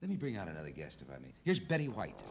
Let me bring out another guest, if I may. Here's Betty White.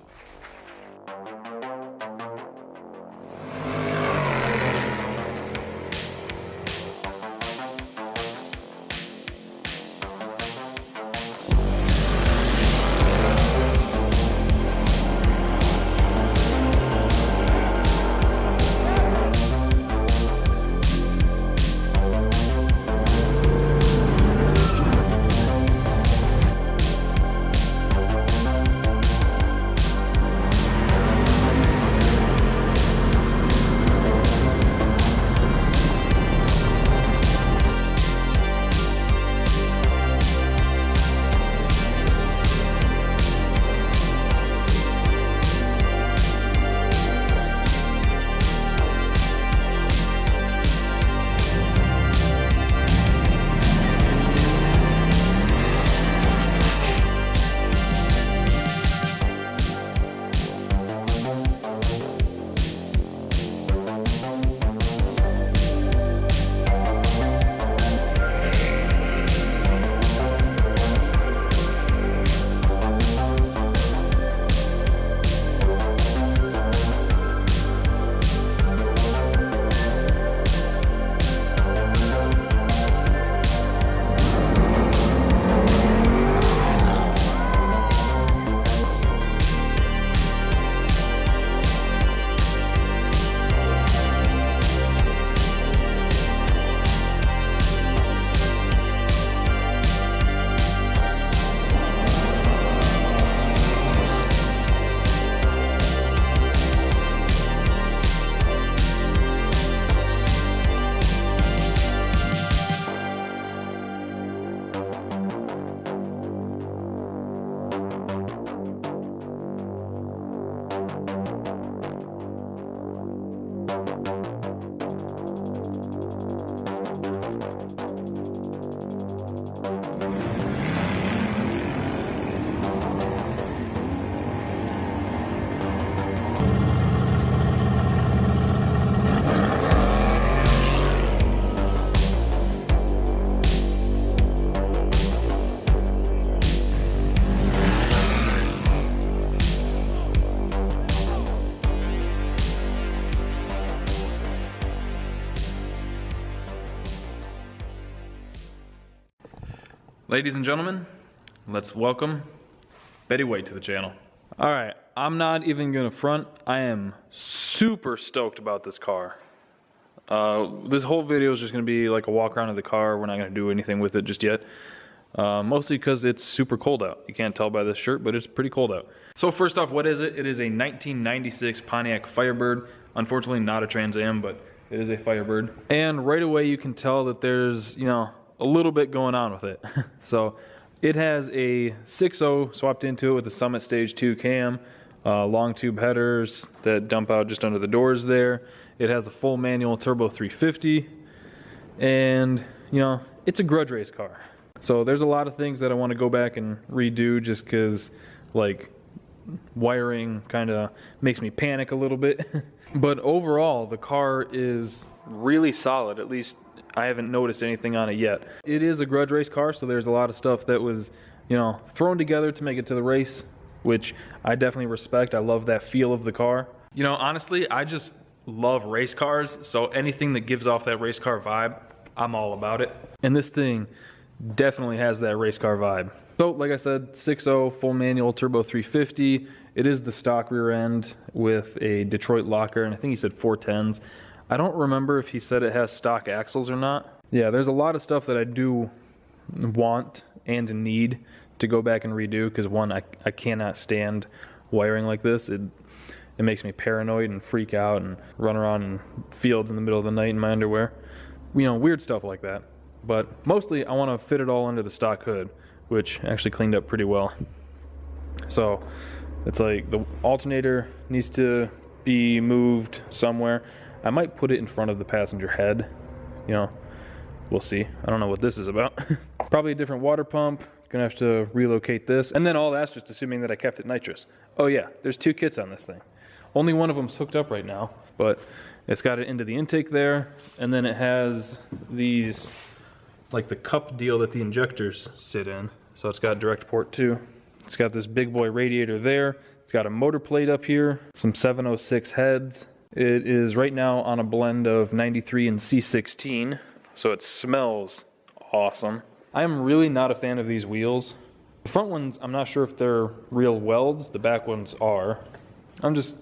Ladies and gentlemen, let's welcome Betty White to the channel. All right, I'm not even gonna front. I am super stoked about this car. This whole video is just gonna be like a walk around of the car. We're not gonna do anything with it just yet. Mostly because it's super cold out. You can't tell by this shirt, but it's pretty cold out. So first off, what is it? It is a 1996 Pontiac Firebird. Unfortunately not a Trans Am, but it is a Firebird. And right away you can tell that there's, you know, a little bit going on with it. So it has a 6.0 swapped into it with a Summit Stage 2 cam, long tube headers that dump out just under the doors there. It has a full manual turbo 350, and you know, it's a grudge race car. So there's a lot of things that I want to go back and redo just because like wiring kind of makes me panic a little bit. But overall the car is really solid. At least I haven't noticed anything on it yet. It is a grudge race car, so there's a lot of stuff that was, you know, thrown together to make it to the race, which I definitely respect. I love that feel of the car. You know, honestly, I just love race cars, so anything that gives off that race car vibe, I'm all about it. And this thing definitely has that race car vibe. So, like I said, 6.0 full manual turbo 350. It is the stock rear end with a Detroit locker, and I think he said 410s. I don't remember if he said it has stock axles or not. Yeah, there's a lot of stuff that I do want and need to go back and redo because one, I cannot stand wiring like this. It makes me paranoid and freak out and run around in fields in the middle of the night in my underwear. You know, weird stuff like that. But mostly I want to fit it all under the stock hood, which actually cleaned up pretty well. So it's like the alternator needs to be moved somewhere. I might put it in front of the passenger head, you know, we'll see. I don't know what this is about. Probably a different water pump, gonna have to relocate this. And then all that's just assuming that I kept it nitrous. Oh yeah, there's two kits on this thing. Only one of them's hooked up right now, but it's got it into the intake there, and then it has these, like the cup deal that the injectors sit in. So it's got direct port 2. It's got this big boy radiator there. It's got a motor plate up here, some 706 heads. It is right now on a blend of 93 and C16, so it smells awesome. I am really not a fan of these wheels. The front ones, I'm not sure if they're real welds. The back ones are. I'm just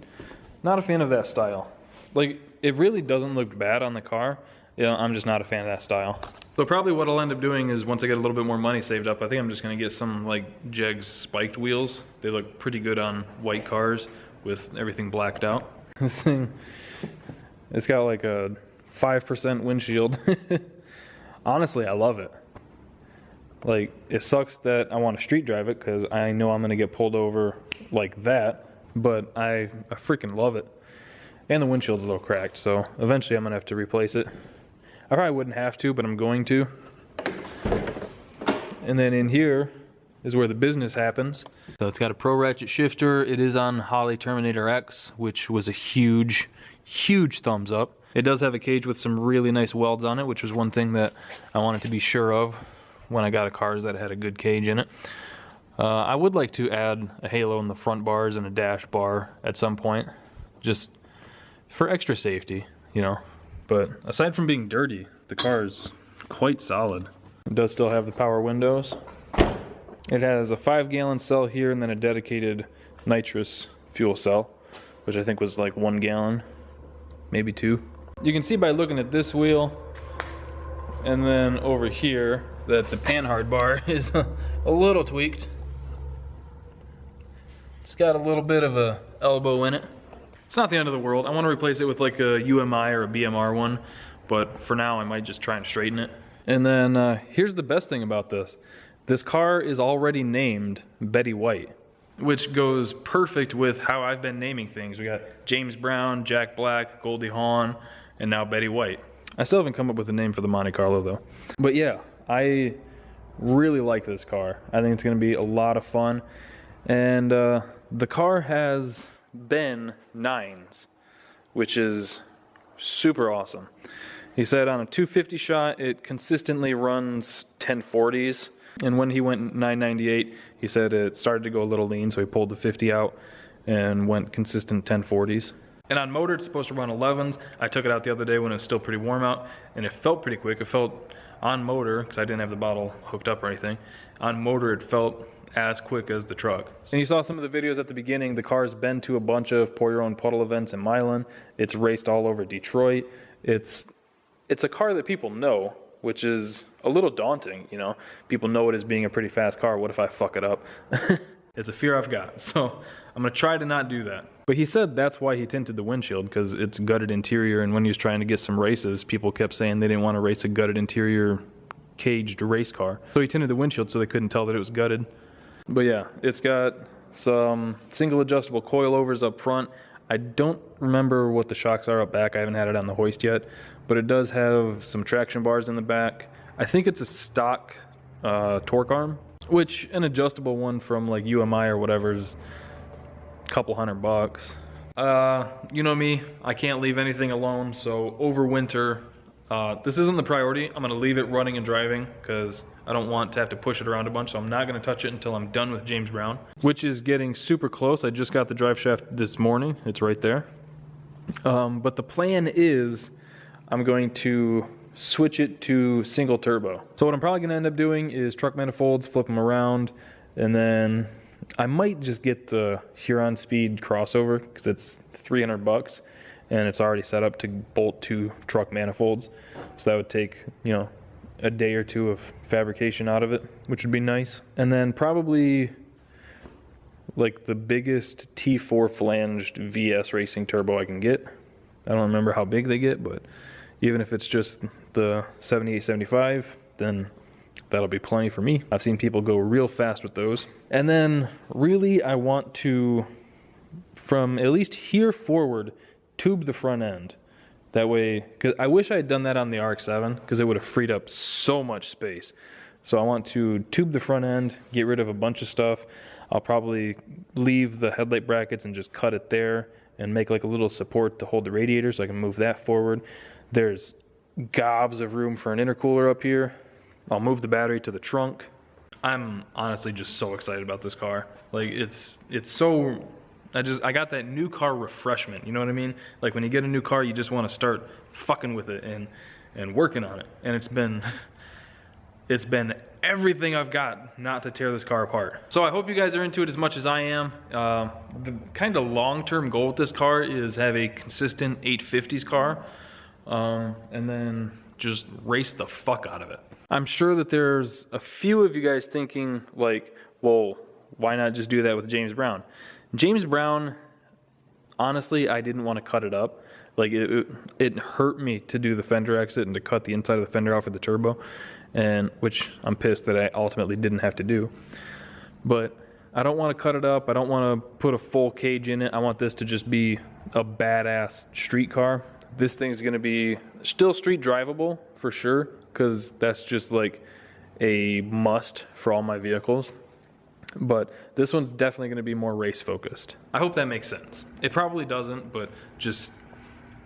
not a fan of that style. Like, it really doesn't look bad on the car. I'm just not a fan of that style. So probably what I'll end up doing is once I get a little bit more money saved up, I think I'm just gonna get some like Jegs spiked wheels. They look pretty good on white cars with everything blacked out. This thing, it's got like a 5% windshield. Honestly, I love it. Like, it sucks that I want to street drive it because I know I'm gonna get pulled over like that, but I freaking love it. And the windshield's a little cracked, so eventually I'm gonna have to replace it. I probably wouldn't have to, but I'm going to. And then in here is where the business happens. So it's got a pro ratchet shifter. It is on Holley Terminator X, which was a huge, huge thumbs up. It does have a cage with some really nice welds on it, which was one thing that I wanted to be sure of when I got a car, is that it had a good cage in it. I would like to add a halo in the front bars and a dash bar at some point, just for extra safety, you know. But aside from being dirty, the car is quite solid. It does still have the power windows. It has a 5-gallon cell here and then a dedicated nitrous fuel cell, which I think was like 1 gallon, maybe 2. You can see by looking at this wheel and then over here that the panhard bar is a little tweaked. It's got a little bit of a elbow in it. It's not the end of the world. I want to replace it with like a UMI or a BMR one, but for now I might just try and straighten it. And then here's the best thing about this. This car is already named Betty White, which goes perfect with how I've been naming things. We got James Brown, Jack Black, Goldie Hawn, and now Betty White. I still haven't come up with a name for the Monte Carlo though. But yeah, I really like this car. I think it's going to be a lot of fun. And the car has been 9s, which is super awesome. He said on a 250 shot, it consistently runs 1040s. And when he went 998, he said it started to go a little lean, so he pulled the 50 out and went consistent 1040s. And on motor, it's supposed to run 11s. I took it out the other day when it was still pretty warm out, and it felt pretty quick. It felt on motor, because I didn't have the bottle hooked up or anything. On motor, it felt as quick as the truck. And you saw some of the videos at the beginning. The car's been to a bunch of pour your own puddle events in Milan. It's raced all over Detroit. It's a car that people know, which is a little daunting, you know. People know it as being a pretty fast car. What if I fuck it up? It's a fear I've got, so I'm gonna try to not do that. But he said that's why he tinted the windshield, because it's gutted interior, and when he was trying to get some races, people kept saying they didn't want to race a gutted interior caged race car. So he tinted the windshield so they couldn't tell that it was gutted. But yeah, it's got some single adjustable coilovers up front. I don't remember what the shocks are up back. I haven't had it on the hoist yet, but it does have some traction bars in the back. I think it's a stock torque arm, which an adjustable one from like UMI or whatever is a couple $100. You know me, I can't leave anything alone, so over winter, this isn't the priority. I'm gonna leave it running and driving because I don't want to have to push it around a bunch, so I'm not gonna touch it until I'm done with James Brown, which is getting super close. I just got the drive shaft this morning. It's right there. But the plan is I'm going to switch it to single turbo. So what I'm probably gonna end up doing is truck manifolds, flip them around, and then I might just get the Huron Speed crossover because it's $300 and it's already set up to bolt 2 truck manifolds. So that would take, you know, a day or 2 of fabrication out of it, which would be nice. And then probably like the biggest T4 flanged VS racing turbo I can get. I don't remember how big they get, but even if it's just the 7875, then that'll be plenty for me. I've seen people go real fast with those. And then really I want to, from at least here forward, tube the front end. That way, because I wish I had done that on the RX-7 because it would have freed up so much space. So I want to tube the front end, get rid of a bunch of stuff. I'll probably leave the headlight brackets and just cut it there and make like a little support to hold the radiator so I can move that forward. There's gobs of room for an intercooler up here. I'll move the battery to the trunk. I'm honestly just so excited about this car. Like it's so, I got that new car refreshment, you know what I mean? Like when you get a new car, you just want to start fucking with it and working on it. And it's been everything I've got not to tear this car apart. So I hope you guys are into it as much as I am. The kind of long-term goal with this car is have a consistent 850s car, and then just race the fuck out of it. I'm sure that there's a few of you guys thinking like, well, why not just do that with James Brown? James Brown, honestly, I didn't want to cut it up. Like it hurt me to do the fender exit and to cut the inside of the fender off with the turbo, and which I'm pissed that I ultimately didn't have to do. But I don't want to cut it up. I don't want to put a full cage in it. I want this to just be a badass street car. This thing's going to be still street drivable for sure, because that's just like a must for all my vehicles. But this one's definitely going to be more race focused. I hope that makes sense. It probably doesn't, but just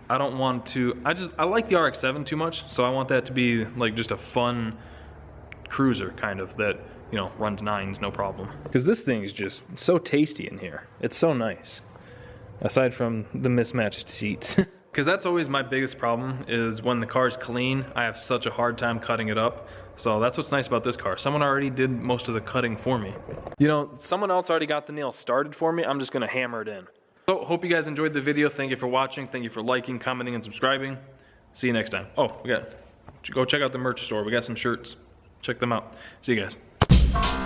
I don't want to, I like the RX-7 too much, so I want that to be like just a fun cruiser kind of that, you know, runs 9s no problem. Because this thing is just so tasty in here. It's so nice. Aside from the mismatched seats. Because that's always my biggest problem, is when the car's clean, I have such a hard time cutting it up. So that's what's nice about this car. Someone already did most of the cutting for me. You know, someone else already got the nail started for me. I'm just gonna hammer it in. So hope you guys enjoyed the video. Thank you for watching. Thank you for liking, commenting, and subscribing. See you next time. Oh, go check out the merch store. We got some shirts. Check them out. See you guys.